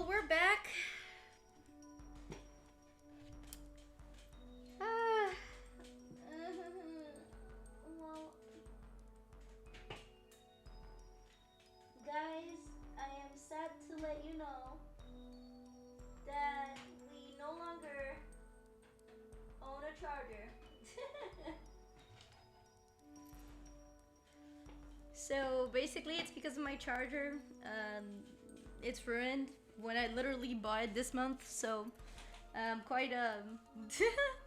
Well, we're back. Ah. Well, guys, I am sad to let you know that we no longer own a charger. So basically, it's because of my charger. It's ruined when I literally bought it this month. So I'm quite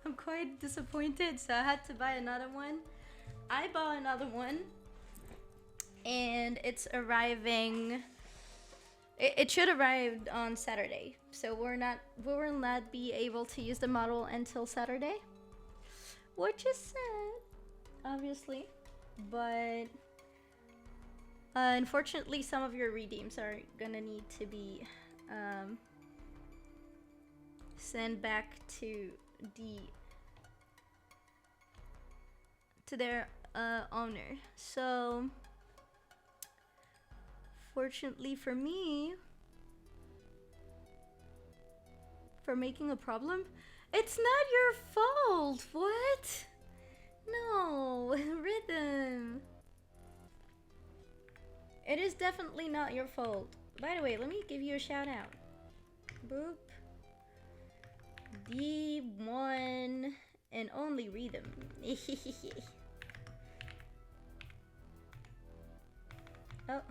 I'm quite disappointed. So I had to buy another one. I bought another one, and it's arriving. It should arrive on Saturday. So we will not be able to use the model until Saturday, which is sad, obviously, but. Unfortunately, some of your redeems are gonna need to be sent back to their owner. So, fortunately for me, for making a problem, it's not your fault. What? No, Rhythm. It is definitely not your fault. By the way, let me give you a shout out. Boop. The one and only Rhythm. Oh.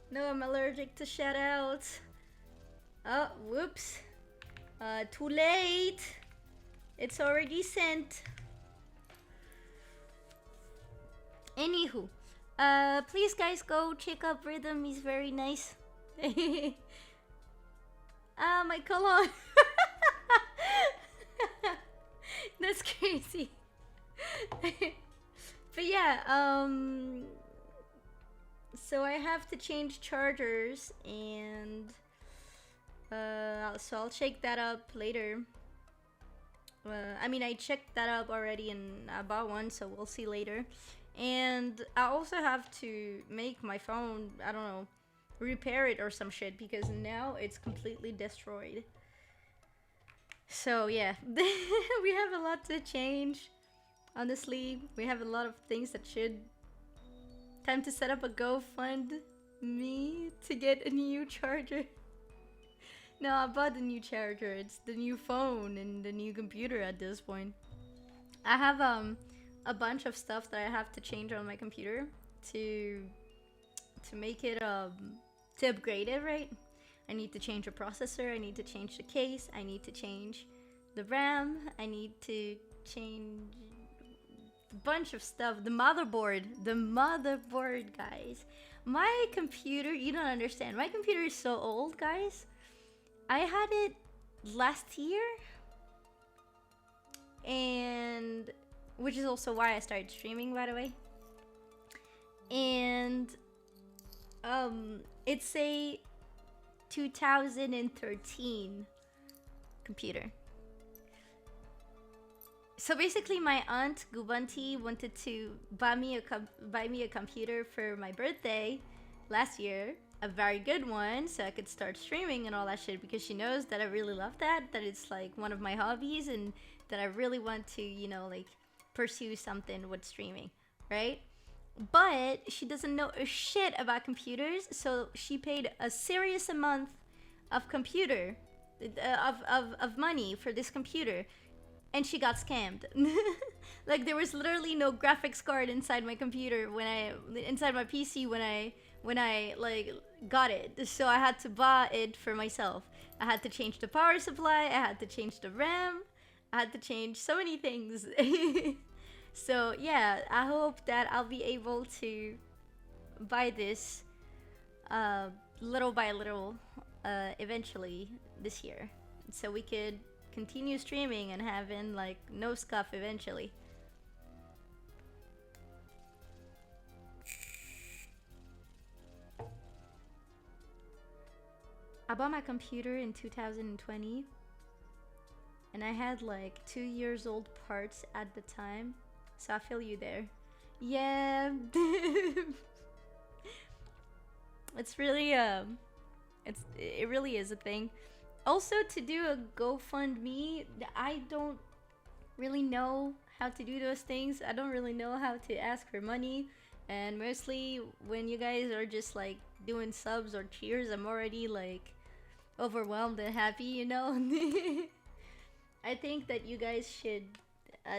No, I'm allergic to shout outs. Oh, whoops. Too late. It's already sent. Anywho, please guys go check out Rhythm. He's very nice. Ah, my colon. That's crazy. But yeah, so I have to change chargers, and so I'll check that up later. I mean, I checked that up already and I bought one, so we'll see later. And I also have to make my phone, I don't know, repair it or some shit, because now it's completely destroyed. So yeah, we have a lot to change. Honestly, we have a lot of things that should... Time to set up a GoFundMe to get a new charger. No, I bought the new charger. It's the new phone and the new computer at this point. I have a bunch of stuff that I have to change on my computer to make it to upgrade it, right? I need to change the processor, I need to change the case, I need to change the RAM, I need to change a bunch of stuff. The motherboard, guys. My computer, you don't understand. My computer is so old, guys. I had it last year, and which is also why I started streaming, by the way. And it's a 2013 computer. So basically, my aunt Gubanti wanted to buy me a computer for my birthday last year. A very good one, so I could start streaming and all that shit, because she knows that I really love that it's like one of my hobbies, and that I really want to, you know, like pursue something with streaming, right? But she doesn't know a shit about computers, so she paid a serious amount of of money for this computer, and she got scammed. Like, there was literally no graphics card inside my computer inside my PC when I like got it. So I had to buy it for myself. I had to change the power supply, I had to change the RAM, I had to change so many things. So yeah, I hope that I'll be able to buy this little by little eventually this year, so we could continue streaming and having like no scuff eventually. I bought my computer in 2020, and I had like 2 years old parts at the time, so I feel you there. Yeah. It's really it really is a thing. Also, to do a GoFundMe, I don't really know how to do those things. I don't really know how to ask for money, and mostly when you guys are just like doing subs or cheers, I'm already like overwhelmed and happy, you know. I think that you guys should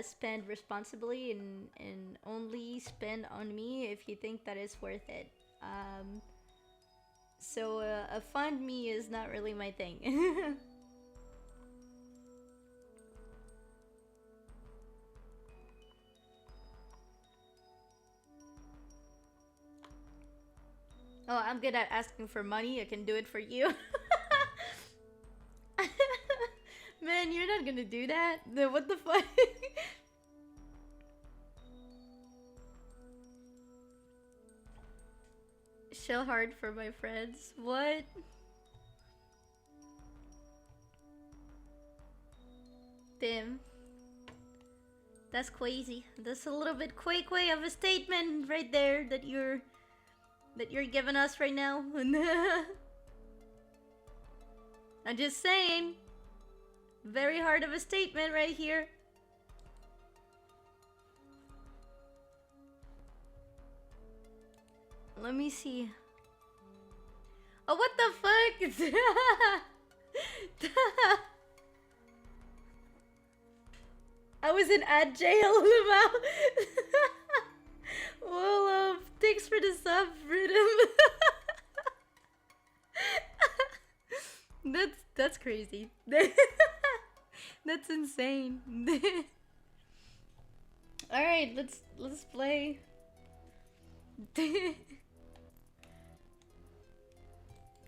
spend responsibly and only spend on me if you think that it's worth it. So a fund me is not really my thing. Oh, I'm good at asking for money. I can do it for you. Man, you're not gonna do that? Then what the fuck? Shell hard for my friends. What? Damn. That's crazy. That's a little bit quay of a statement right there that you're giving us right now. I'm just saying. Very hard of a statement right here. Let me see. Oh, what the fuck? I was in ad jail. Well, thanks for the sub, Rhythm. That's crazy. That's insane. All right, let's play.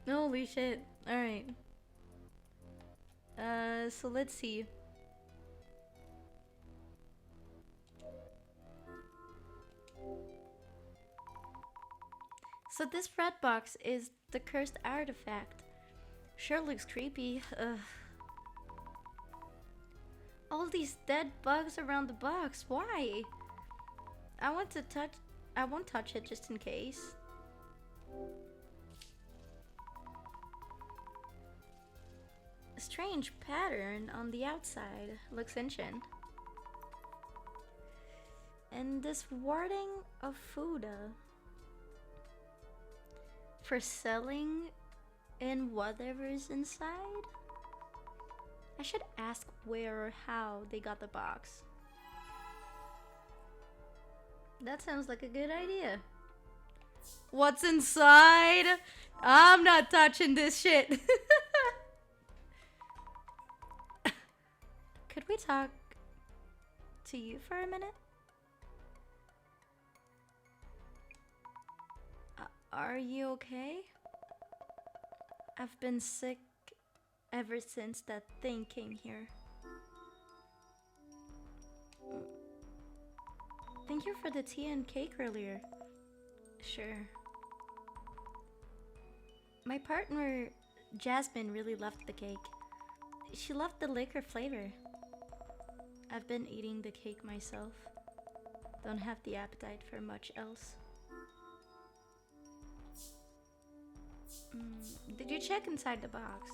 Holy shit! All right. So let's see. So this red box is the cursed artifact. Sure looks creepy. Ugh. All these dead bugs around the box. Why? I won't touch it just in case. A strange pattern on the outside. Looks ancient. And this wording of Fuda. For selling and whatever's inside? I should ask where or how they got the box. That sounds like a good idea. What's inside? I'm not touching this shit. Could we talk to you for a minute? Are you okay? I've been sick ever since that thing came here. Thank you for the tea and cake earlier. Sure. My partner, Jasmine, really loved the cake. She loved the liquor flavor. I've been eating the cake myself. Don't have the appetite for much else. Did you check inside the box?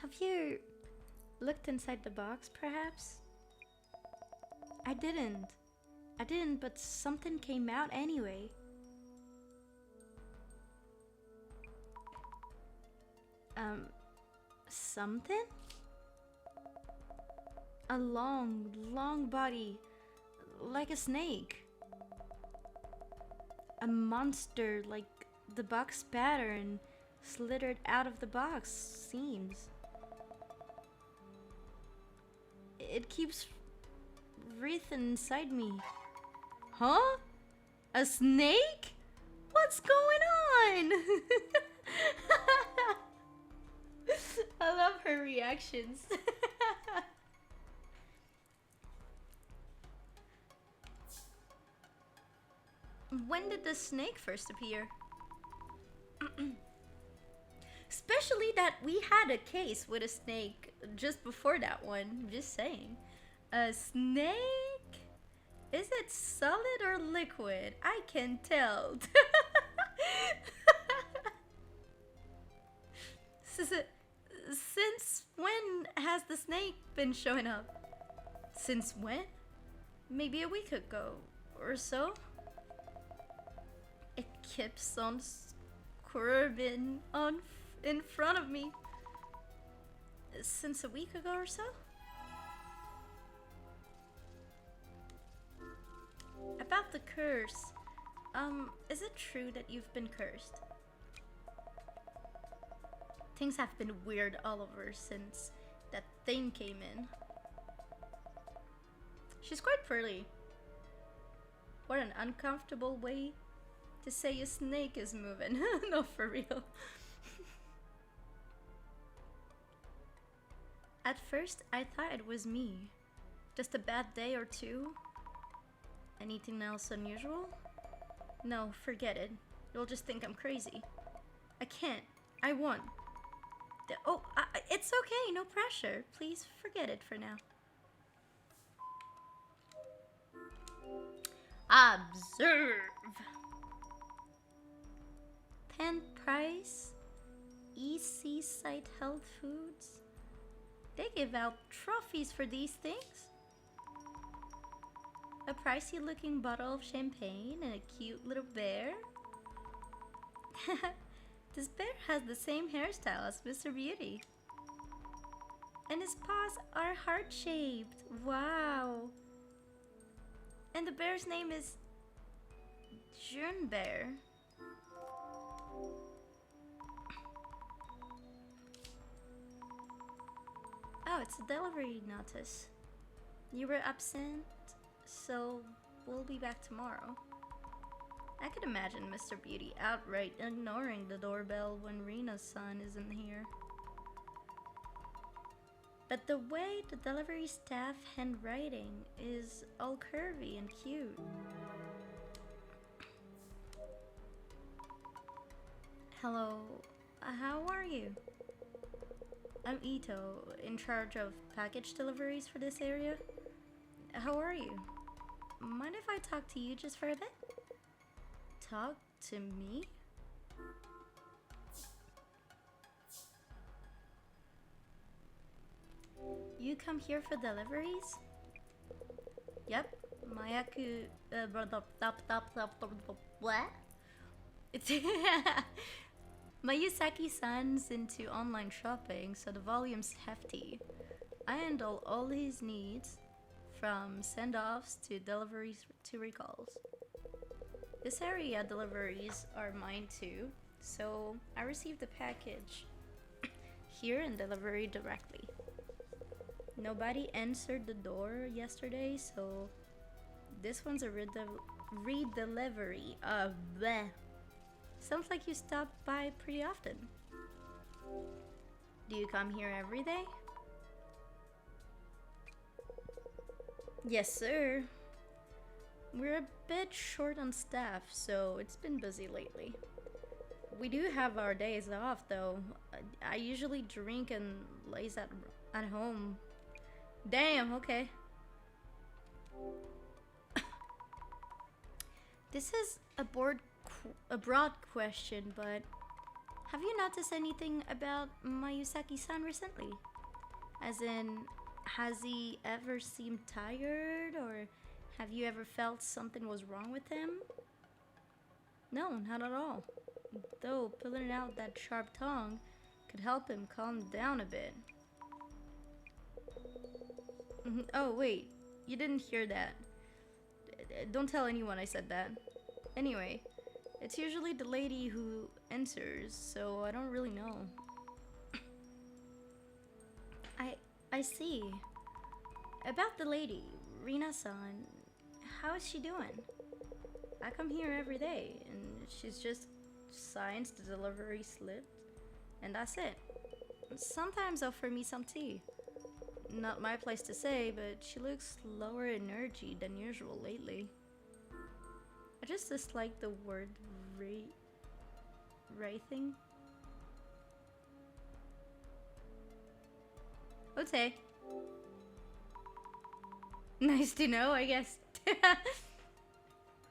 Have you looked inside the box, perhaps? I didn't, but something came out anyway. Something? A long body, like a snake. A monster, like the box pattern, slithered out of the box, seems. It keeps wreathing inside me. Huh? A snake? What's going on? I love her reactions. When did the snake first appear? Especially that we had a case with a snake just before that one. I'm just saying. A snake Is it solid or liquid? I can tell. Since when has the snake been showing up? Since when? Maybe a week ago or so. It keeps on squirming on in front of me. Since a week ago or so? About the curse. Is it true that you've been cursed? Things have been weird all over since that thing came in. She's quite pretty. What an uncomfortable way to say a snake is moving. No, for real. At first, I thought it was me. Just a bad day or two. Anything else unusual? No, forget it. You'll just think I'm crazy. I can't. I won't. It's okay, no pressure. Please forget it for now. Observe. Pen Price, EC Site Health Foods. They give out trophies for these things. A pricey looking bottle of champagne and a cute little bear. This bear has the same hairstyle as Mr. Beauty. And his paws are heart-shaped. Wow. And the bear's name is June Bear. Oh, it's a delivery notice. You were absent, so we'll be back tomorrow. I could imagine Mr. Beauty outright ignoring the doorbell when Rena's son isn't here. But the way the delivery staff handwriting is all curvy and cute. Hello, how are you? I'm Ito, in charge of package deliveries for this area. How are you? Mind if I talk to you just for a bit? Talk to me? You come here for deliveries? Yep. Mayaku. What? It's Mayusaki-san's into online shopping, so the volume's hefty. I handle all his needs, from send-offs to deliveries to recalls. This area deliveries are mine too, so I received the package here and delivery directly. Nobody answered the door yesterday, so this one's a redelivery. Bleh. Sounds like you stop by pretty often. Do you come here every day? Yes, sir. We're a bit short on staff, so it's been busy lately. We do have our days off, though. I usually drink and laze at home. Damn, okay. This is a broad question, but have you noticed anything about Mayusaki-san recently? As in, has he ever seemed tired, or have you ever felt something was wrong with him? No, not at all. Though pulling out that sharp tongue could help him calm down a bit. Oh, wait. You didn't hear that. Don't tell anyone I said that. Anyway, it's usually the lady who enters, so I don't really know. I see. About the lady, Rina-san, how is she doing? I come here every day, and she's just signs the delivery slip, and that's it. Sometimes offer me some tea. Not my place to say, but she looks lower energy than usual lately. I just dislike the word wraithing. Ote. Nice to know, I guess.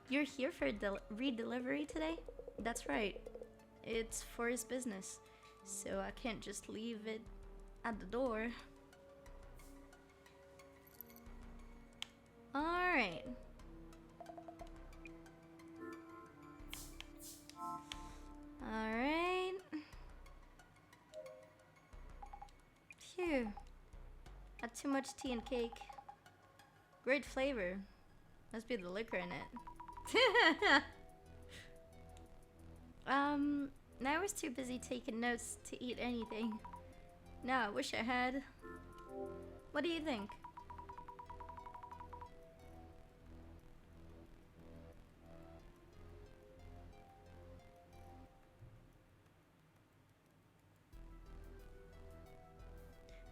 You're here for redelivery today? That's right. It's for his business, so I can't just leave it at the door. Alright. Alright. Phew. Not too much tea and cake. Great flavor. Must be the liquor in it. I was too busy taking notes to eat anything. No, I wish I had. What do you think?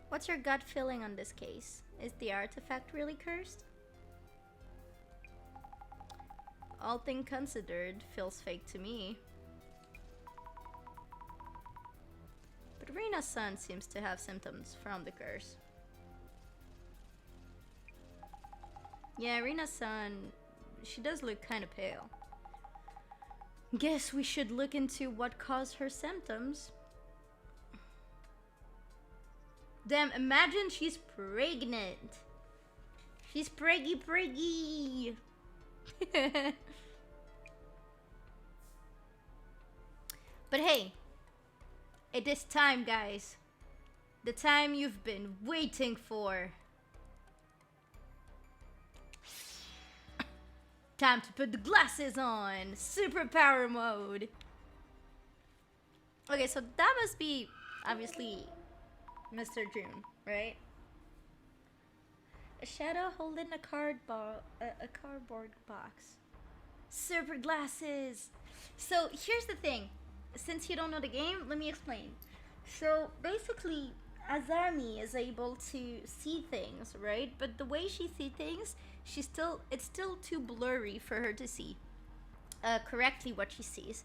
What's your gut feeling on this case? Is the artifact really cursed? All things considered, feels fake to me. But Rena's son seems to have symptoms from the curse. Yeah, Rena's son, she does look kind of pale. Guess we should look into what caused her symptoms. Damn, imagine she's pregnant. She's preggy. But hey, it is time, guys. The time you've been waiting for. Time to put the glasses on. Superpower mode. Okay, so that must be, obviously, Mr. June, right? A shadow holding a cardboard box. Super glasses. So here's the thing. Since you don't know the game, let me explain. So basically, Azami is able to see things, right? But the way she sees things, it's still too blurry for her to see correctly what she sees.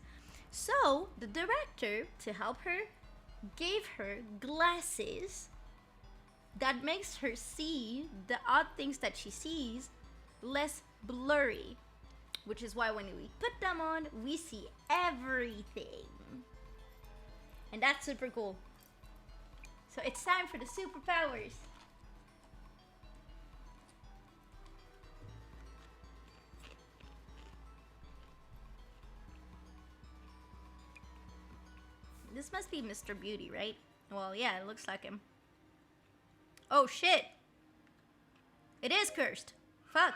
So the director, to help her, gave her glasses that makes her see the odd things that she sees less blurry, which is why when we put them on, we see everything. And that's super cool. So it's time for the superpowers. This must be Mr. Beauty, right? Well, yeah, it looks like him. Oh shit! It is cursed. Fuck.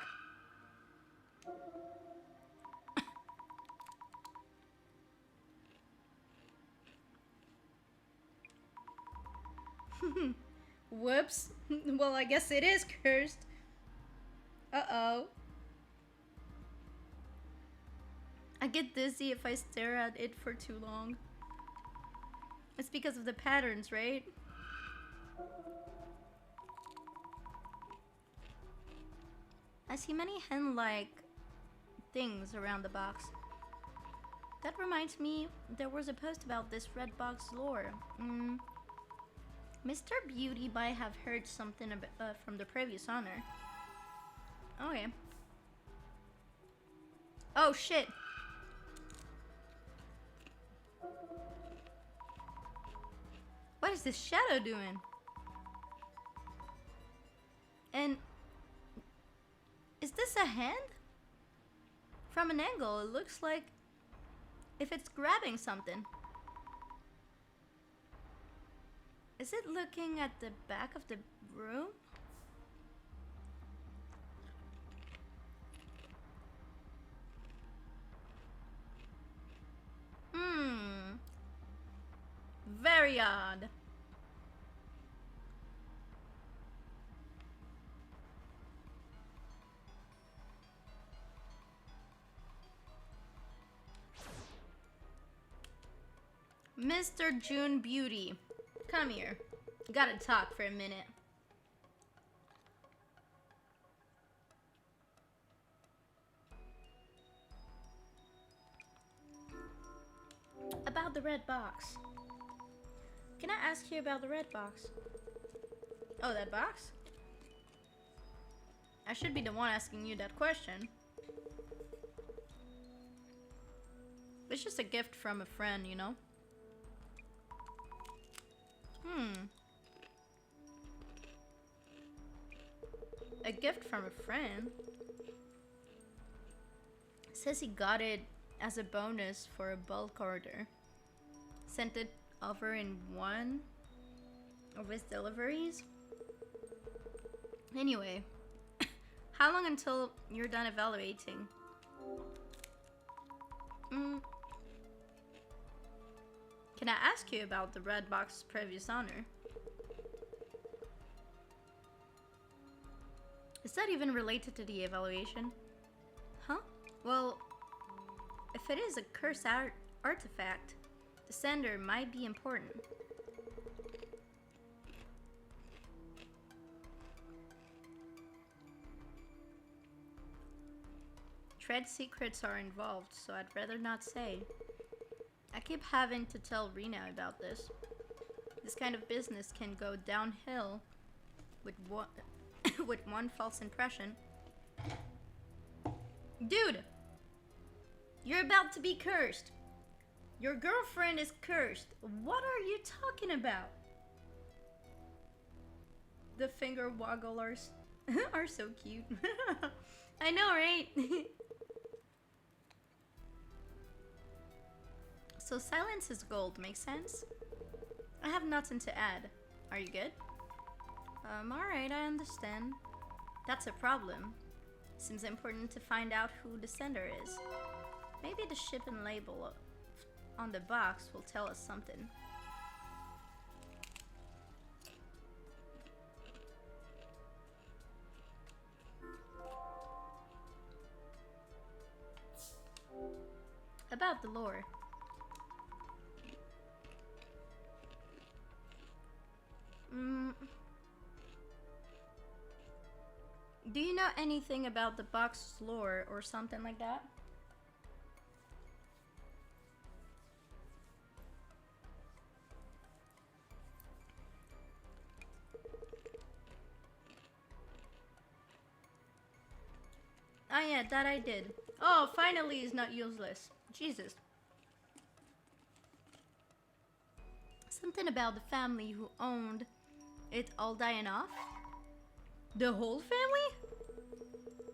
Whoops. Well, I guess it is cursed. Uh-oh. I get dizzy if I stare at it for too long. It's because of the patterns, right? I see many hen-like things around the box. That reminds me, there was a post about this red box lore. Mr. Beauty might have heard something from the previous owner. Okay. Oh shit! What is this shadow doing? And is this a hand? From an angle, it looks like if it's grabbing something. Is it looking at the back of the room? Very odd. Mr. June Beauty, come here. Gotta talk for a minute. About the red box. Can I ask you about the red box? Oh, that box? I should be the one asking you that question. It's just a gift from a friend, you know? A gift from a friend? Says he got it as a bonus for a bulk order. Sent it over in one of his deliveries. Anyway, how long until you're done evaluating? Can I ask you about the red box's previous owner? Is that even related to the evaluation? Huh? Well, if it is a cursed artifact, the sender might be important. Trade secrets are involved, so I'd rather not say. I keep having to tell Rena about this. This kind of business can go downhill with one false impression. Dude! You're about to be cursed. Your girlfriend is cursed. What are you talking about? The finger wogglers are so cute. I know, right? So silence is gold, makes sense? I have nothing to add. Are you good? Alright, I understand. That's a problem. Seems important to find out who the sender is. Maybe the shipping label on the box will tell us something. About the lore. Do you know anything about the box's lore or something like that? Oh yeah, that I did. Oh, finally it's not useless. Jesus. Something about the family who owned it all dying off? The whole family?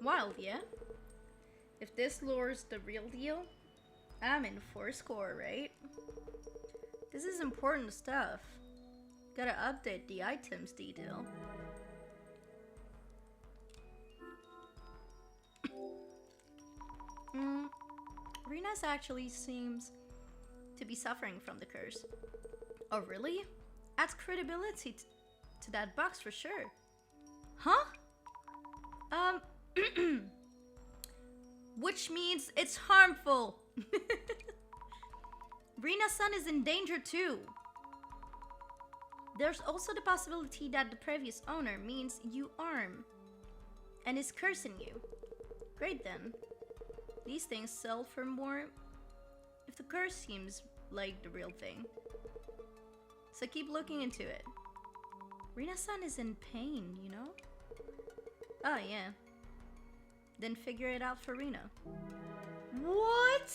Wild, yeah? If this lore's the real deal, I'm in for a score, right? This is important stuff. Gotta update the items detail. Rena's actually seems to be suffering from the curse. Oh, really? Adds credibility to that box for sure. Huh? Which means it's harmful. Rena's son is in danger too. There's also the possibility that the previous owner means you arm and is cursing you. Great then. These things sell for more if the curse seems like the real thing. So keep looking into it. Rina-san is in pain, you know? Oh yeah. Then figure it out for Rina. What?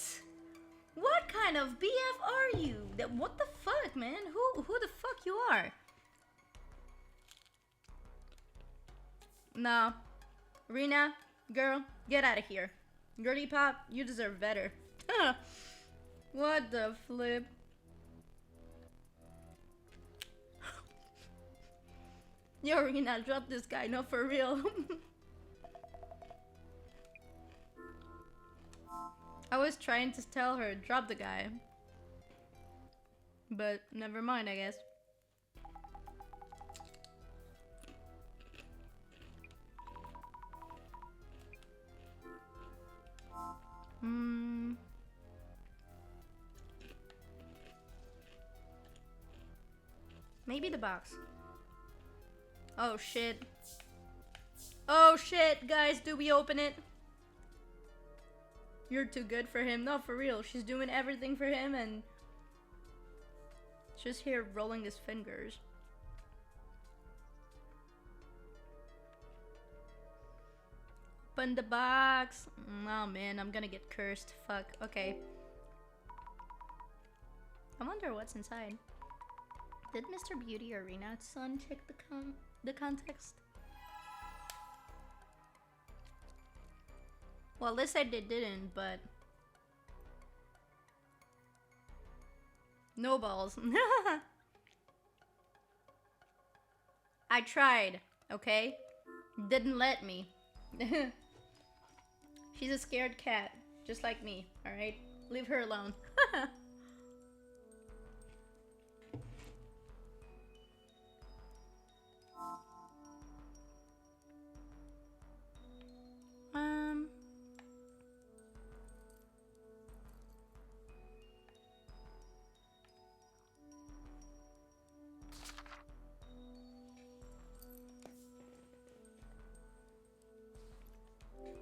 What kind of BF are you? What the fuck, man? Who the fuck you are? No. Rina, girl, get out of here. Girly pop, you deserve better. What the flip? Yo, Rina, drop this guy, no, for real. I was trying to tell her, drop the guy. But never mind, I guess. Maybe the box. Oh shit. Oh shit, guys, do we open it? You're too good for him. No, for real. She's doing everything for him and just here rolling his fingers. Open the box. Oh man, I'm gonna get cursed. Fuck. Okay. I wonder what's inside. Did Mr. Beauty or Rena's son check the context? Well, this side they didn't, but no balls. I tried, okay? Didn't let me. She's a scared cat, just like me, alright? Leave her alone.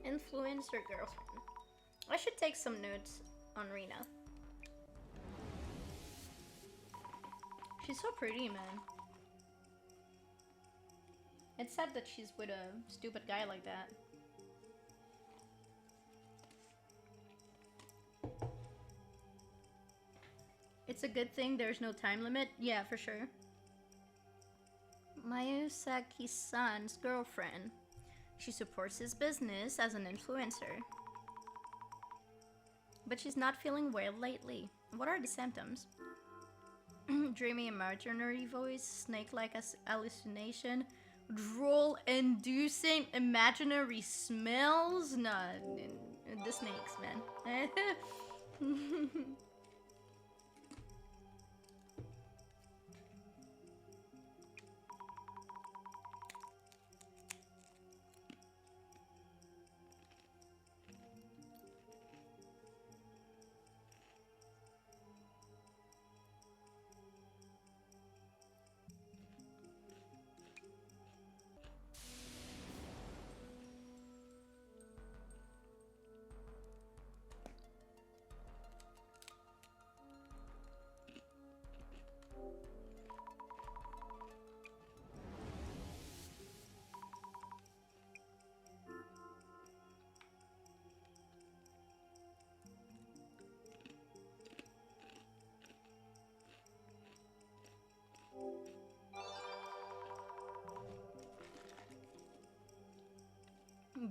Influencer girlfriend. I should take some notes on Rena. She's so pretty, man. It's sad that she's with a stupid guy like that. It's a good thing there's no time limit. Yeah, for sure. Mayusaki-san's girlfriend. She supports his business as an influencer. But she's not feeling well lately. What are the symptoms? Dreamy imaginary voice, snake-like hallucination, drool-inducing imaginary smells? Nah, the snakes, man.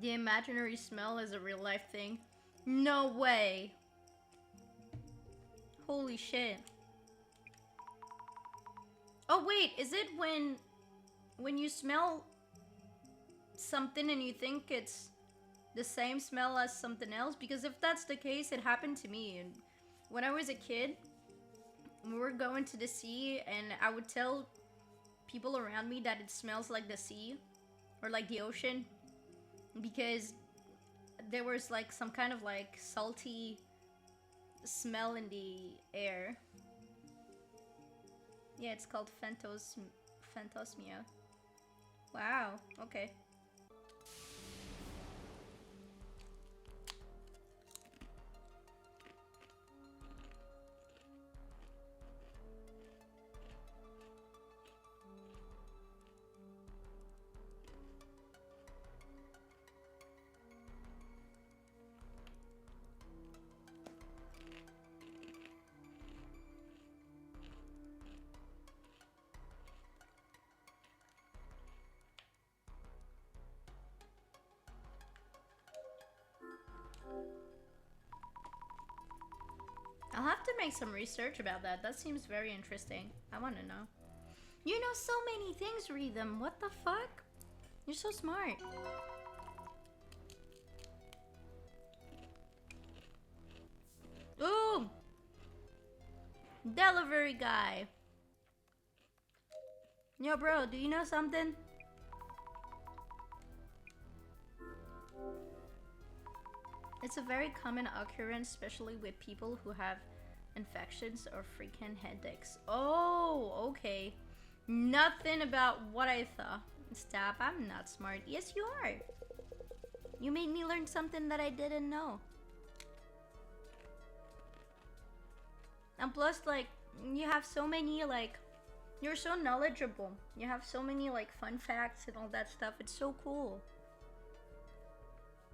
The imaginary smell is a real life thing. No way. Holy shit. Oh wait, is it when you smell something and you think it's the same smell as something else? Because if that's the case, it happened to me. And when I was a kid, we were going to the sea and I would tell people around me that it smells like the sea or like the ocean, because there was like some kind of like salty smell in the air. Yeah, it's called phantosmia. Wow, okay. I'll have to make some research about that. That seems very interesting. I want to know. You know so many things, Rhythm. What the fuck? You're so smart. Ooh! Delivery guy. Yo, bro, do you know something? It's a very common occurrence, especially with people who have infections or frequent headaches. Oh, okay. Nothing about what I thought. Stop, I'm not smart. Yes, you are. You made me learn something that I didn't know. And plus, like, you have so many, like, you're so knowledgeable. You have so many, like, fun facts and all that stuff. It's so cool.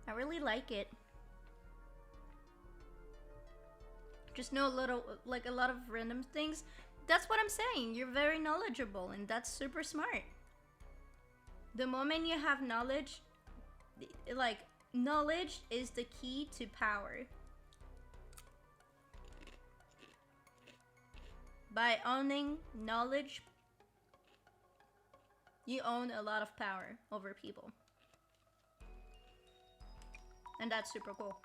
I really like it. Just know a lot of random things. That's what I'm saying. You're very knowledgeable, and that's super smart. The moment you have knowledge, like, knowledge is the key to power. By owning knowledge, you own a lot of power over people. And that's super cool.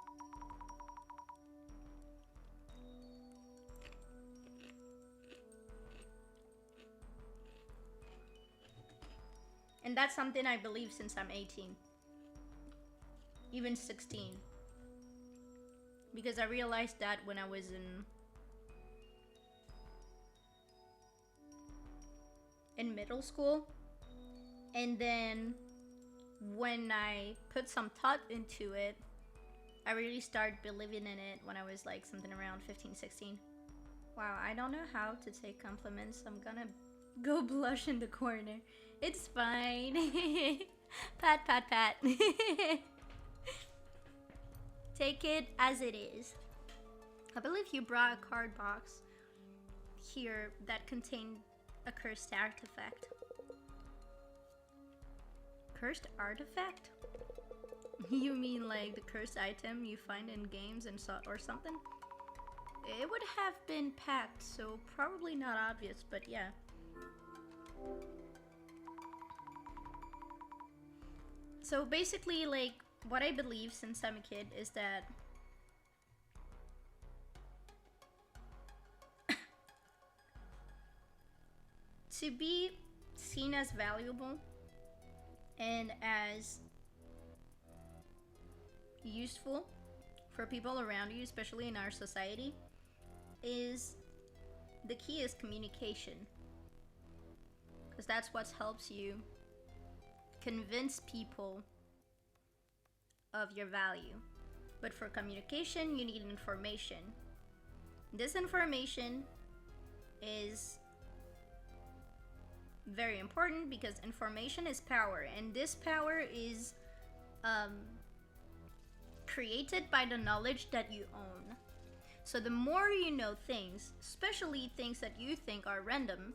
And that's something I believe since I'm 18. Even 16. Because I realized that when I was in middle school. And then when I put some thought into it, I really started believing in it when I was like something around 15, 16. Wow, I don't know how to take compliments. I'm gonna go blush in the corner. It's fine. Pat, pat, pat. Take it as it is. I believe you brought a card box here that contained a cursed artifact. Cursed artifact? You mean like the cursed item you find in games and or something? It would have been packed, so probably not obvious, but yeah. So basically, like, what I believe since I'm a kid is that to be seen as valuable and as useful for people around you, especially in our society, is the key is communication. Because that's what helps you convince people of your value. But for communication, you need information. This information is very important because information is power, and this power is created by the knowledge that you own. So the more you know things, especially things that you think are random,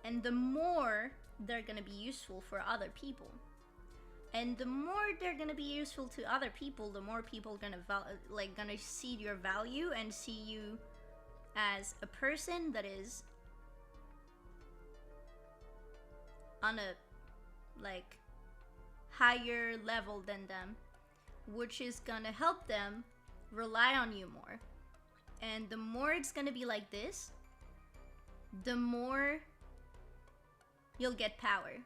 and the more they're gonna be useful for other people. And the more they're gonna be useful to other people, the more people gonna see your value and see you as a person that is on a like higher level than them, which is gonna help them rely on you more. And the more it's gonna be like this, the more you'll get power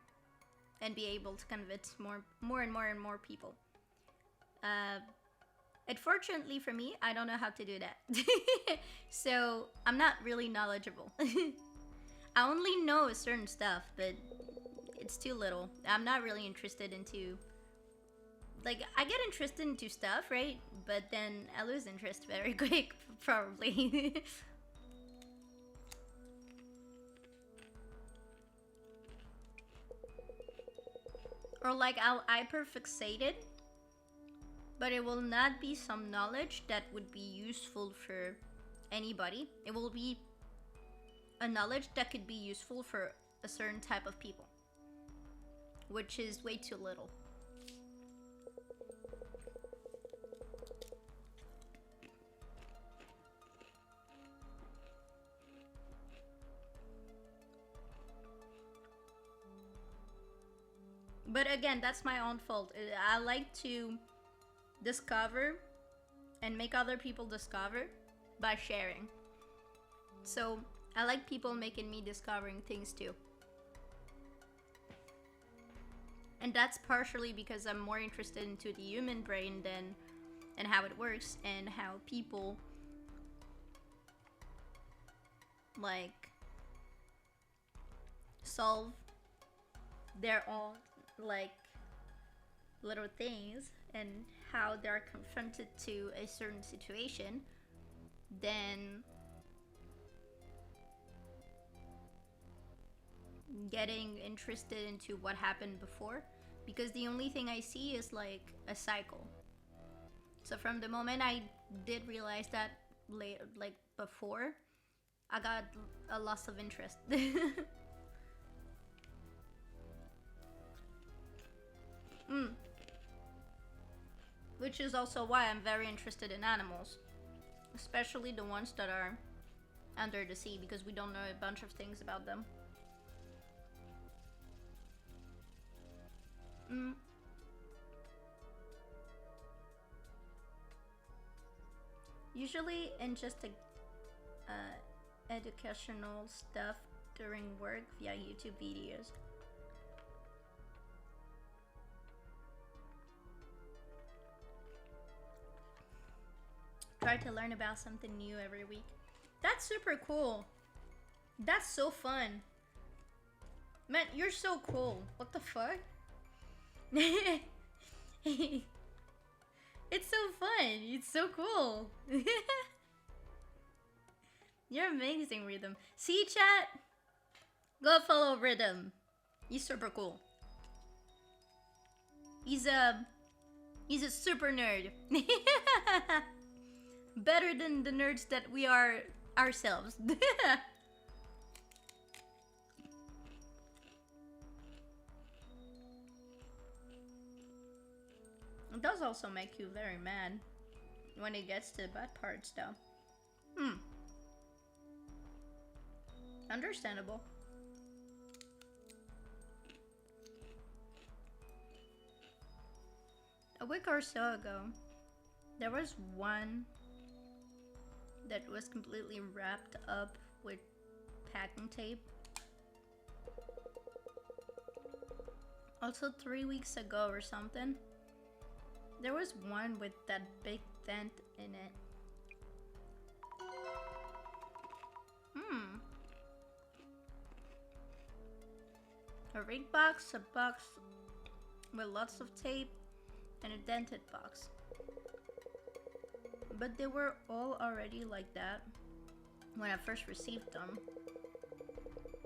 and be able to convince more and more people. Unfortunately for me, I don't know how to do that. So I'm not really knowledgeable. I only know certain stuff, but it's too little. I'm not really interested into, like, I get interested into stuff, right? But then I lose interest very quick, probably. Or like I'll hyperfixate it, but it will not be some knowledge that would be useful for anybody. It will be a knowledge that could be useful for a certain type of people, which is way too little. But again, that's my own fault. I like to discover and make other people discover by sharing. So I like people making me discovering things too. And that's partially because I'm more interested into the human brain and how it works and how people like solve their own like little things and how they're confronted to a certain situation, then getting interested into what happened before because the only thing I see is like a cycle. So from the moment I did realize that later, like before, I got a loss of interest. Which is also why I'm very interested in animals, especially the ones that are under the sea, because we don't know a bunch of things about them. Usually in just educational stuff during work via YouTube videos. Try to learn about something new every week. That's super cool. That's so fun. Man, you're so cool. What the fuck? It's so fun. It's so cool. You're amazing, Rhythm. See, chat? Go follow Rhythm. He's super cool. He's a super nerd. Better than the nerds that we are ourselves. It does also make you very mad when it gets to the bad parts, though. Understandable. A week or so ago, there was one that was completely wrapped up with packing tape. Also 3 weeks ago or something, there was one with that big dent in it. A ring box, a box with lots of tape, and a dented box. But they were all already like that when I first received them.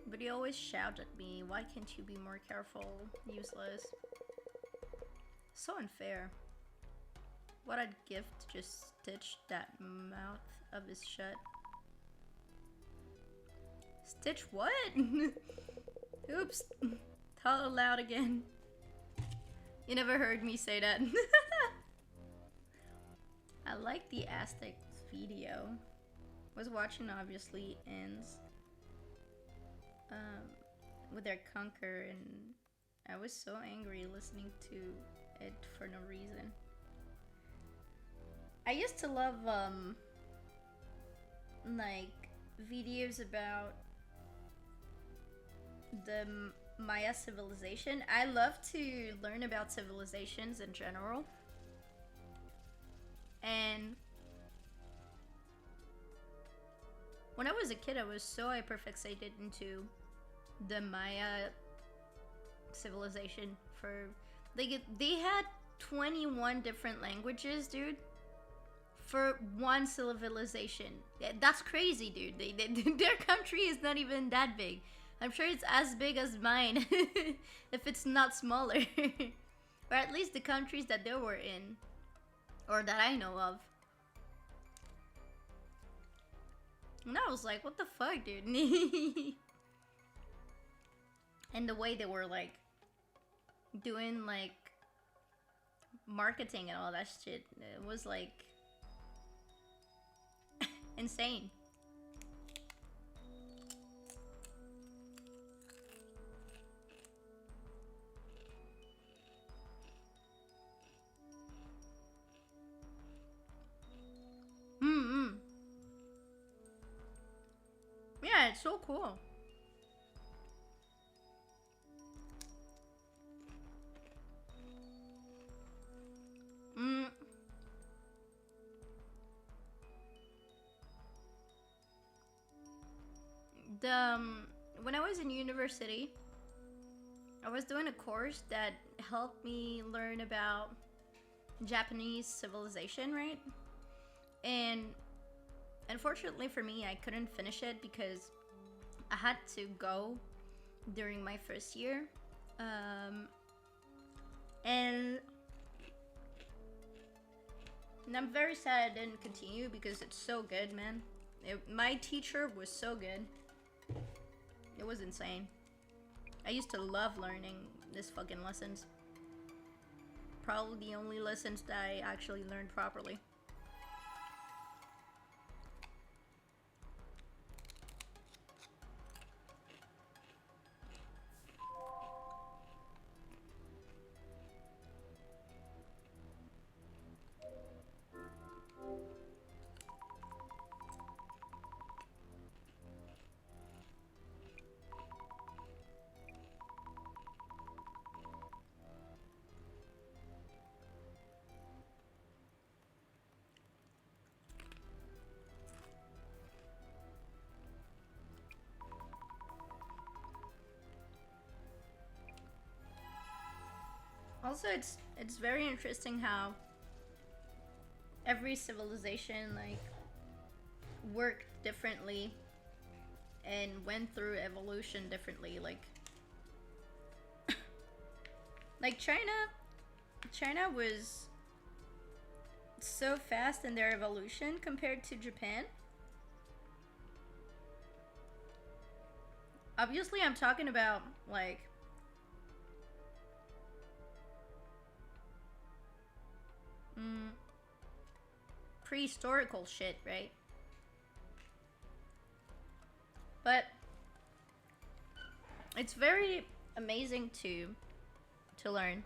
But he always shouted at me, "Why can't you be more careful? Useless." So unfair. What I'd give to just stitch that mouth of his shut. Stitch what? Oops. Tell aloud again. You never heard me say that. I like the Aztecs video. Was watching obviously ends with their conquer, and I was so angry listening to it for no reason. I used to love like videos about the Maya civilization. I love to learn about civilizations in general. And when I was a kid, I was so hyperfixated into the Maya civilization. For they had 21 different languages, dude, for one civilization. That's crazy, dude. Their country is not even that big. I'm sure it's as big as mine, if it's not smaller. Or at least the countries that they were in, or that I know of. And I was like, what the fuck, dude? And the way they were like doing like marketing and all that shit, it was like insane. Yeah, it's so cool. When I was in university, I was doing a course that helped me learn about Japanese civilization, right? And unfortunately for me, I couldn't finish it because I had to go during my first year. And I'm very sad I didn't continue because it's so good, man. My teacher was so good. It was insane. I used to love learning these fucking lessons. Probably the only lessons that I actually learned properly. Also, it's very interesting how every civilization like worked differently and went through evolution differently. Like China was so fast in their evolution compared to Japan. Obviously, I'm talking about like prehistorical shit, right? But it's very amazing to learn.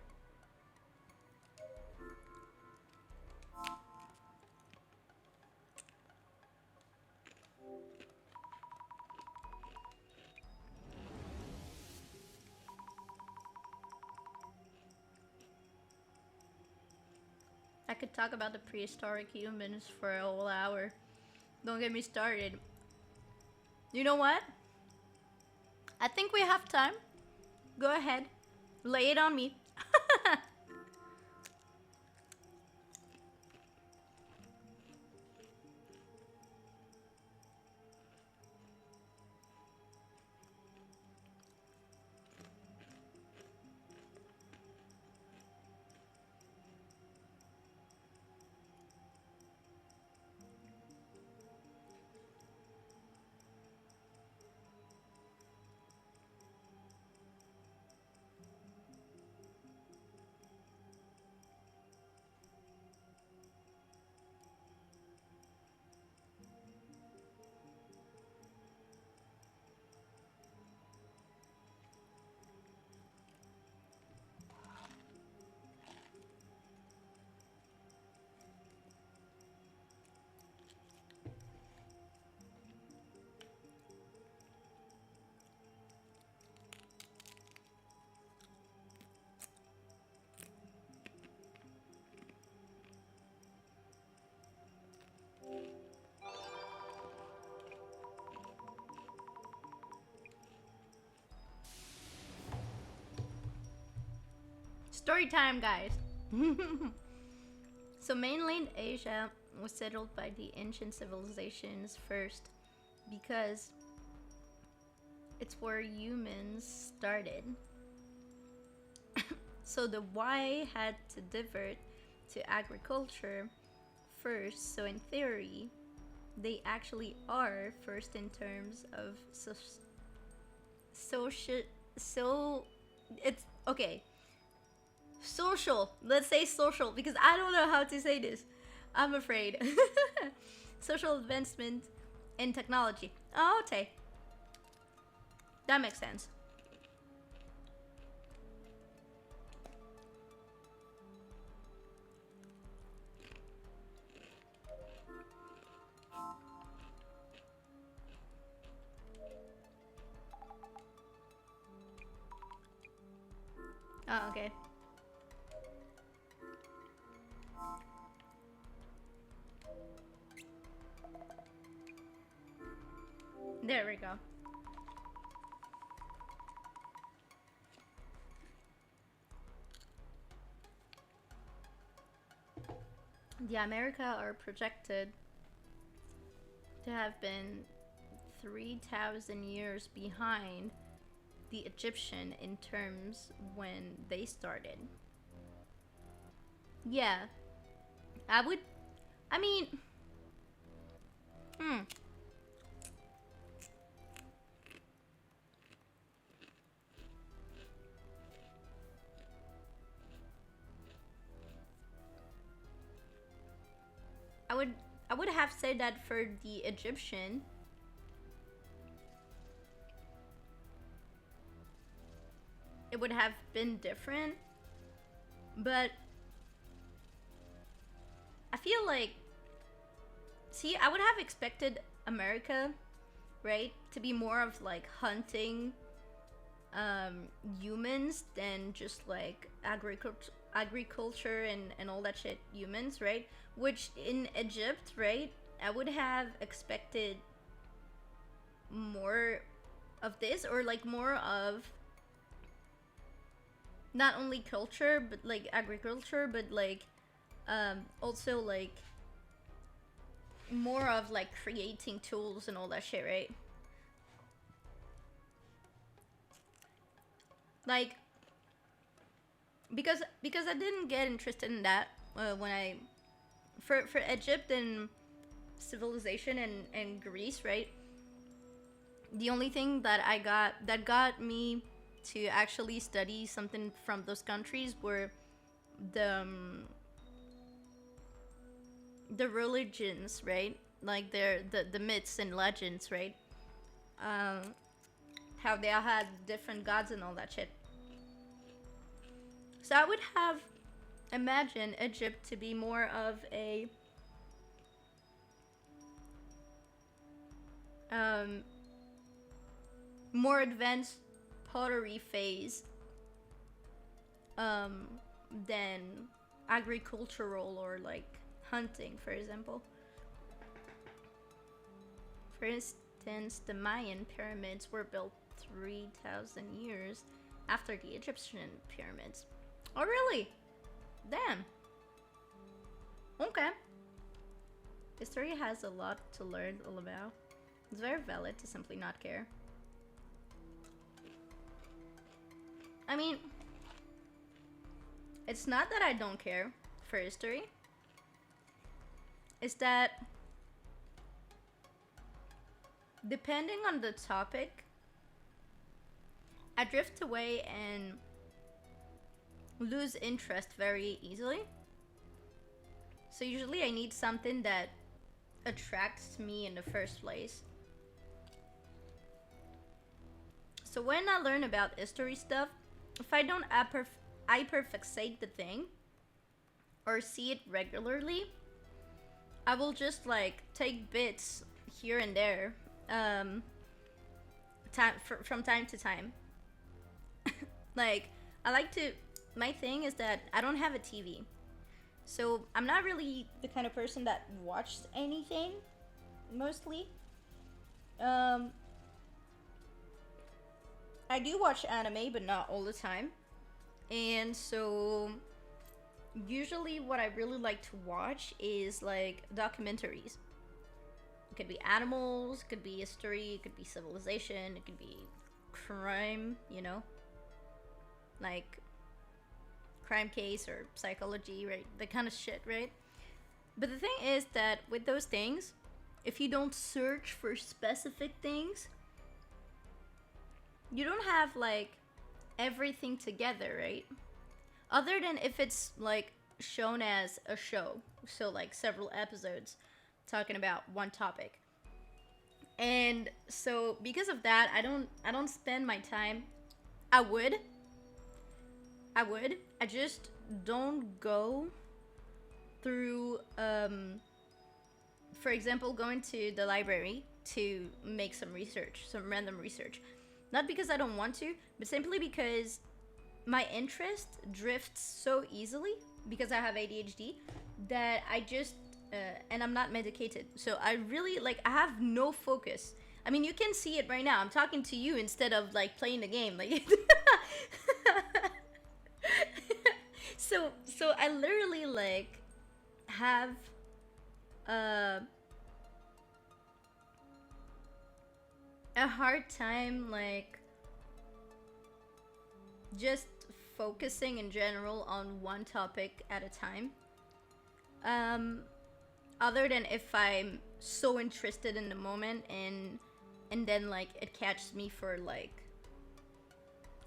I could talk about the prehistoric humans for a whole hour. Don't get me started. You know what? I think we have time. Go ahead. Lay it on me. Story time, guys. So mainland Asia was settled by the ancient civilizations first because it's where humans started. So the Y had to divert to agriculture first. So in theory, they actually are first in terms of it's okay. Social. Let's say social because I don't know how to say this. I'm afraid. Social advancement in technology. Oh, okay. That makes sense. Oh, okay. There we go. The America are projected to have been 3,000 years behind the Egyptian in terms when they started. Yeah, I would. I mean, hmm. I would. I would have said that for the Egyptian, it would have been different. But I feel like, see, I would have expected America, right, to be more of like hunting humans than just like agriculture and all that shit humans, right? Which in Egypt, right, I would have expected more of this, or like more of not only culture but like agriculture, but like also like more of like creating tools and all that shit, right? Like because I didn't get interested in that when I for Egypt and civilization and Greece, right? The only thing that I got that got me to actually study something from those countries were the um, the religions, right? Like the myths and legends, right? Um, how they all had different gods and all that shit. So I would have imagined Egypt to be more of a um, more advanced pottery phase um, than agricultural or like hunting, for example. For instance, the Mayan pyramids were built 3,000 years after the Egyptian pyramids. Oh, really? Damn. Okay. History has a lot to learn all about. It's very valid to simply not care. I mean, it's not that I don't care for history. It's that depending on the topic, I drift away and lose interest very easily. So usually I need something that attracts me in the first place. So when I learn about history stuff, if I don't hyperfixate the thing or see it regularly, I will just like take bits here and there, from time to time. Like I like to. My thing is that I don't have a TV, so I'm not really the kind of person that watches anything. Mostly, um, I do watch anime, but not all the time. And so usually what I really like to watch is like documentaries. It could be animals, it could be history, it could be civilization, it could be crime, you know? Like crime case or psychology, right? That kind of shit, right? But the thing is that with those things, if you don't search for specific things, you don't have like everything together, right? Other than if it's like shown as a show, so like several episodes talking about one topic. And so because of that, I don't spend my time. I would. I just don't go through for example, going to the library to make some research, some random research. Not because I don't want to, but simply because my interest drifts so easily because I have ADHD that I just and I'm not medicated. So I really like I have no focus. I mean, you can see it right now. I'm talking to you instead of like playing the game. Like so I literally like have uh a hard time like just focusing in general on one topic at a time. Other than if I'm so interested in the moment and then like it catches me for like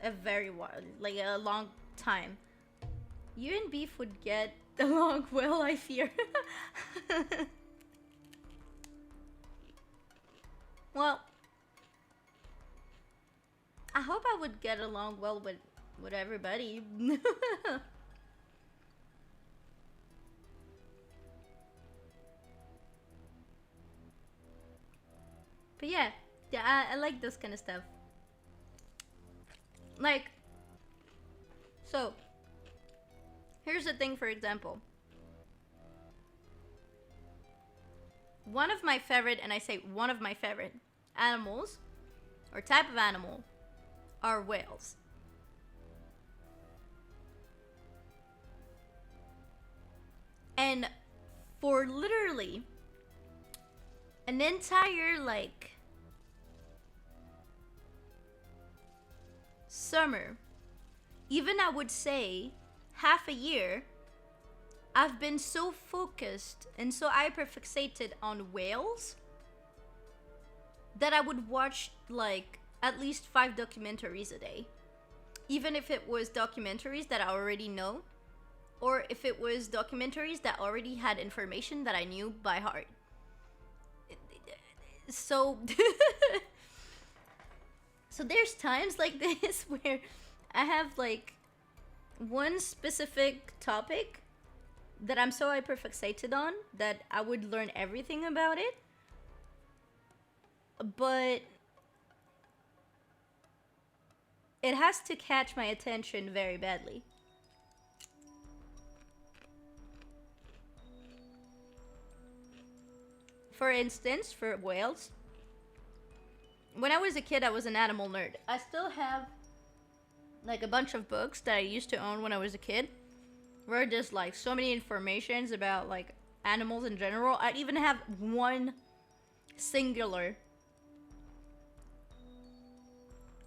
a very while, like a long time. You and Beef would get along well, I fear. Well, I hope I would get along well with everybody. But yeah, I like this kind of stuff. Like, so, here's the thing, for example. One of my favorite, and I say one of my favorite animals, or type of animal, are whales. And for literally an entire, like, summer, even I would say half a year, I've been so focused and so hyperfixated on whales that I would watch like at least 5 documentaries a day. Even if it was documentaries that I already know, or if it was documentaries that already had information that I knew by heart. So so there's times like this where I have like one specific topic that I'm so hyperfixated on that I would learn everything about it, but it has to catch my attention very badly. For instance, for whales, when I was a kid, I was an animal nerd. I still have like a bunch of books that I used to own when I was a kid, where there's like so many informations about like animals in general. I even have one singular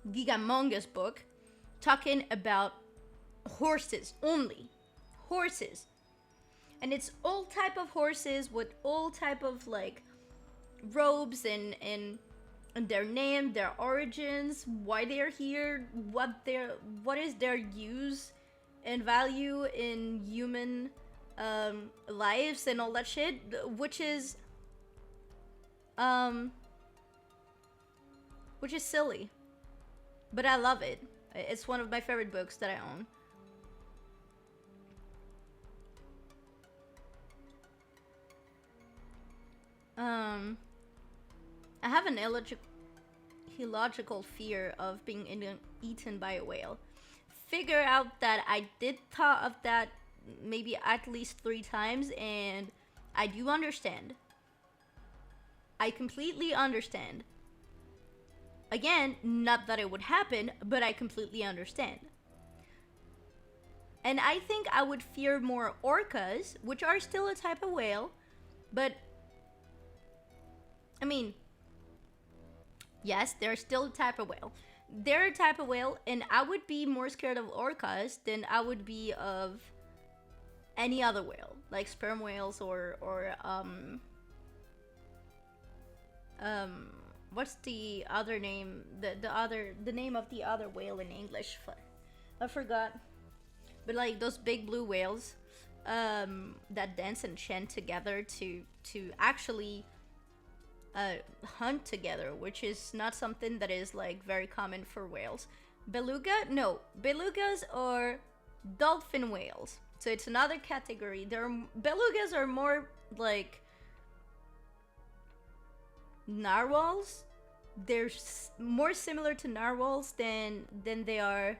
gigamongous book talking about horses only. Horses. And it's all type of horses with all type of like robes and their name, their origins, why they're here, what is their use and value in human lives and all that shit, which is silly, but I love it. It's one of my favorite books that I own. I have an illogical fear of being eaten by a whale. Figure out that I did thought of that maybe at least 3 times, and I do understand. I completely understand. Again, not that it would happen, but I completely understand. And I think I would fear more orcas, which are still a type of whale, but I mean, yes, they're still a type of whale. They're a type of whale, and I would be more scared of orcas than I would be of any other whale, like sperm whales or what's the other name? The name of the other whale in English? I forgot. But like those big blue whales that dance and chant together to actually hunt together, which is not something that is like very common for whales. Belugas are dolphin whales, so it's another category. Belugas are more like narwhals. They're more similar to narwhals than they are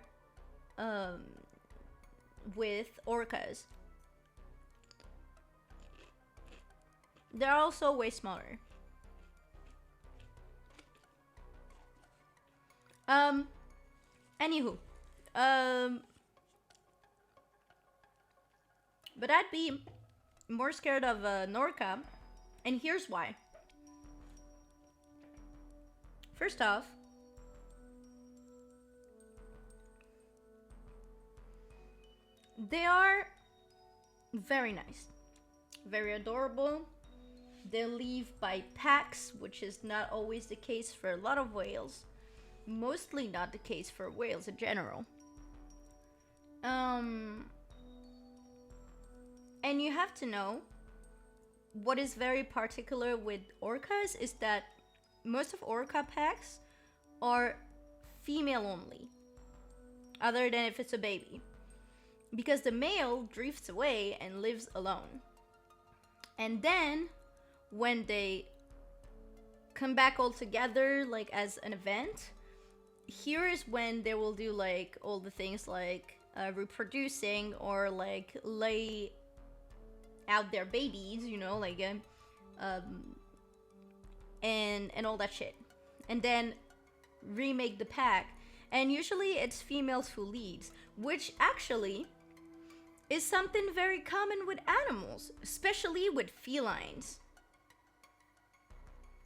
with orcas. They're also way smaller. Anywho, but I'd be more scared of an orca, and here's why. First off, They are very nice, very adorable. They leave by packs, which is not always the case for a lot of whales. Mostly not the case for whales in general. And you have to know, what is very particular with orcas is that most of orca packs are female only, other than if it's a baby, because the male drifts away and lives alone. And then when they come back all together, like as an event, here is when they will do like all the things like reproducing or like lay out their babies, you know, like and all that shit, and then remake the pack. And usually it's females who leads, which actually is something very common with animals, especially with felines.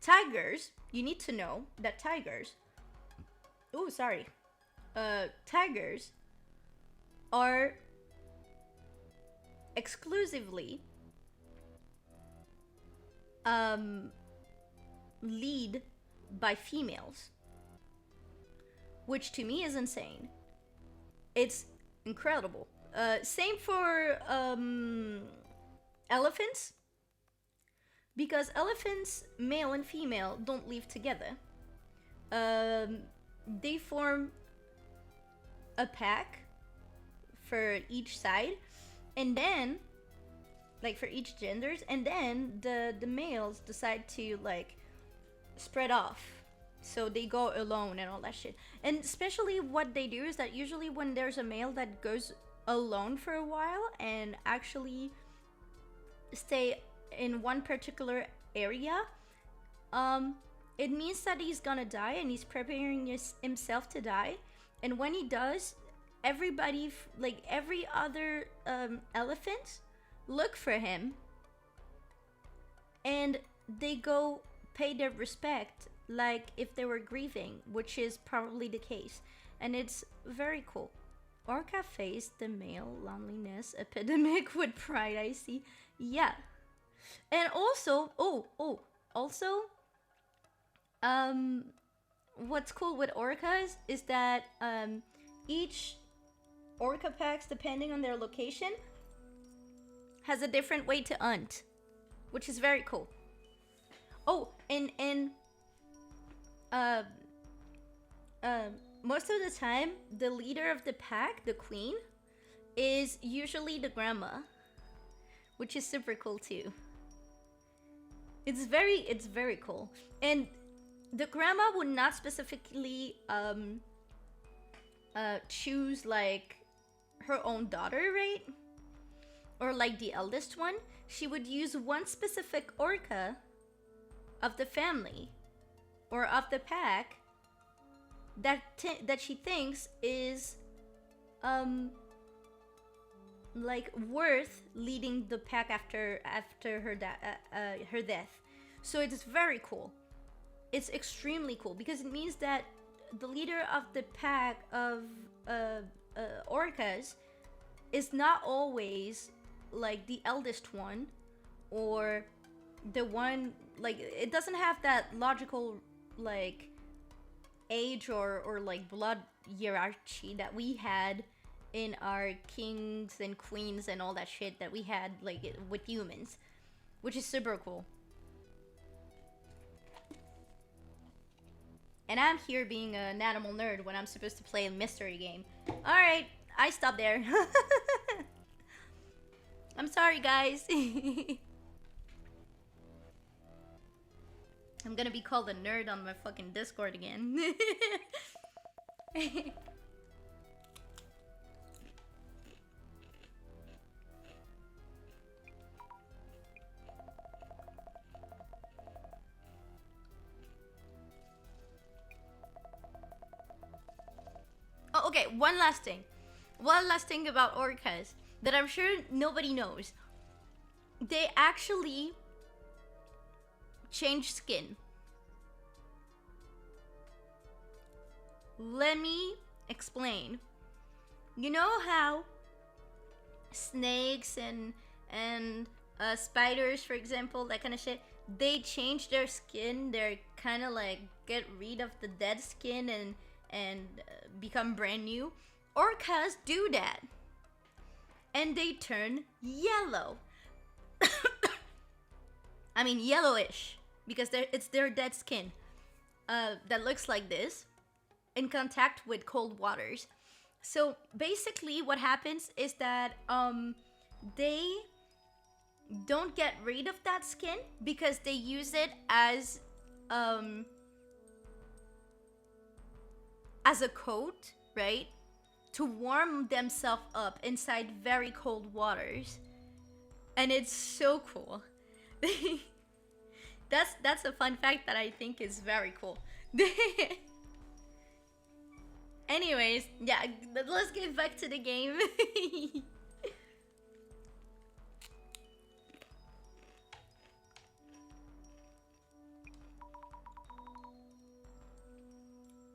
Tigers, you need to know that tigers are exclusively lead by females, which to me is insane. It's incredible. Same for elephants, because elephants, male and female, don't live together. They form a pack for each side, and then like for each genders, and then the males decide to like spread off, so they go alone and all that shit. And especially what they do is that usually when there's a male that goes alone for a while and actually stay in one particular area, it means that he's gonna die and he's preparing himself to die. And when he does, everybody, like every other elephant, look for him and they go pay their respect like if they were grieving, which is probably the case. And it's very cool. Orca faced the male loneliness epidemic with pride, I see. Yeah. And also, what's cool with orcas is that each orca packs, depending on their location, has a different way to hunt, which is very cool. Oh, and most of the time, the leader of the pack, the queen, is usually the grandma, which is super cool too. It's very cool. And the grandma would not specifically choose like her own daughter, right? Or like the eldest one. She would use one specific orca of the family or of the pack that she thinks is like worth leading the pack after her death. So it's very cool. It's extremely cool because it means that the leader of the pack of orcas is not always like the eldest one or the one, like it doesn't have that logical like age or like blood hierarchy that we had in our kings and queens and all that shit that we had like with humans, which is super cool. And I'm here being an animal nerd when I'm supposed to play a mystery game. Alright, I stop there. I'm sorry, guys. I'm gonna be called a nerd on my fucking Discord again. Oh, okay, one last thing. One last thing about orcas that I'm sure nobody knows. They actually change skin. Let me explain. You know how snakes and spiders, for example, that kind of shit, they change their skin. They're kind of like get rid of the dead skin and become brand new. Orcas do that, and they turn yellow. I mean yellowish, because it's their dead skin that looks like this in contact with cold waters. So basically what happens is that they don't get rid of that skin because they use it as a coat, right? To warm themselves up inside very cold waters. And it's so cool. That's a fun fact that I think is very cool. Anyways, yeah, let's get back to the game.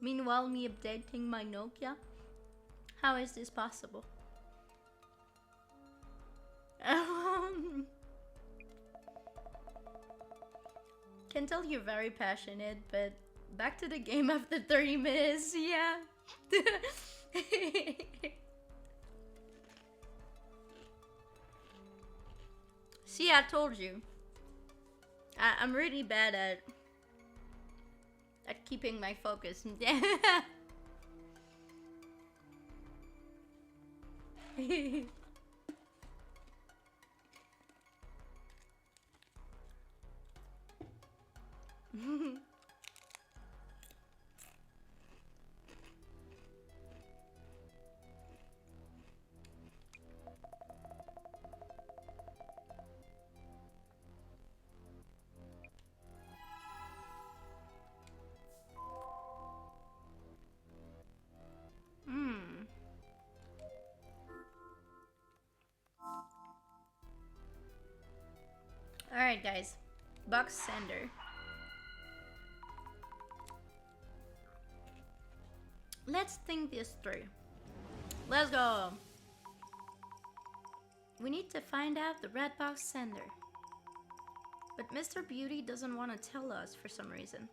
Meanwhile, me updating my Nokia. How is this possible? Can tell you're very passionate, but back to the game after 30 minutes, yeah. See, I told you. I'm really bad at keeping my focus. Alright, guys. Box sender. Let's think this through. Let's go. We need to find out the red box sender. But Mr. Beauty doesn't want to tell us for some reason.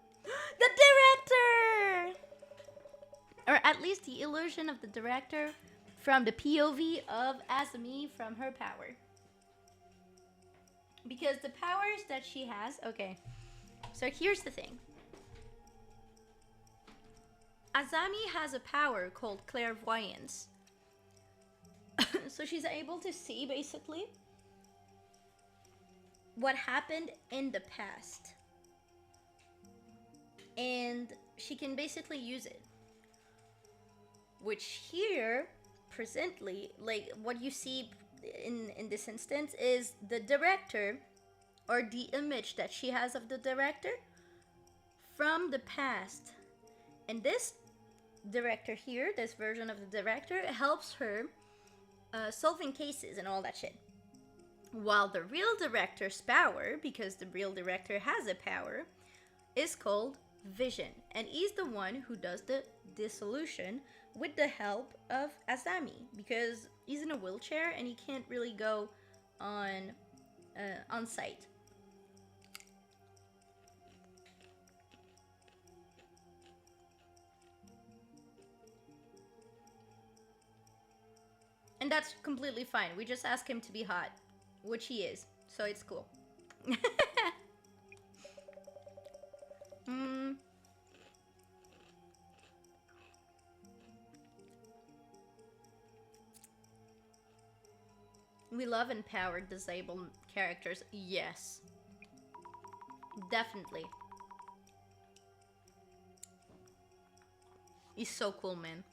The director! Or at least the illusion of the director from the POV of Azumi from her power. Because the powers that she has... Okay, so here's the thing. Azami has a power called clairvoyance. So she's able to see, basically, what happened in the past. And she can basically use it. Which here, presently, like what you see in this instance is the director, or the image that she has of the director from the past. And this director here, this version of the director, helps her solving cases and all that shit. While the real director's power, because the real director has a power, is called vision. And he's the one who does the dissolution with the help of Azami, because he's in a wheelchair and he can't really go on site. And that's completely fine. We just ask him to be hot, which he is, so it's cool. We love empowered disabled characters. Yes. Definitely. He's so cool, man.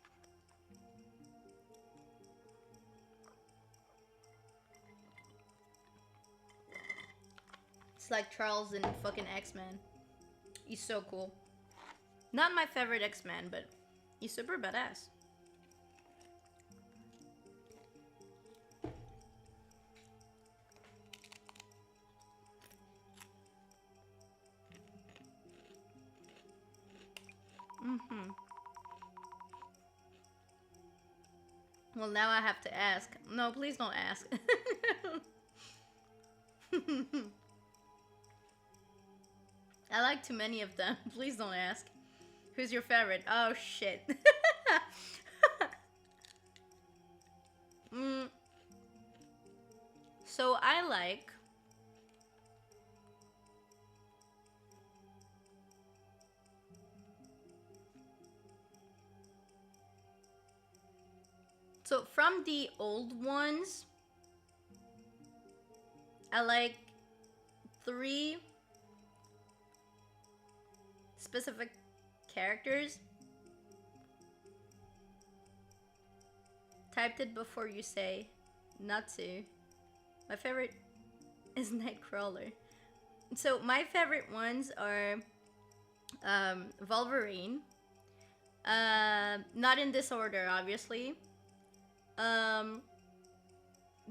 It's like Charles in fucking X-Men. He's so cool. Not my favorite X-Man, but he's super badass. Well, now I have to ask. No, please don't ask. I like too many of them. Please don't ask. Who's your favorite? Oh, shit. mm, so I like... So from the old ones, I like 3 specific characters. Typed it before you say not to. My favorite is Nightcrawler. So my favorite ones are Wolverine. Not in this order, obviously.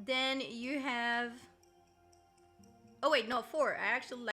Then you have... Oh wait, no, 4. I actually like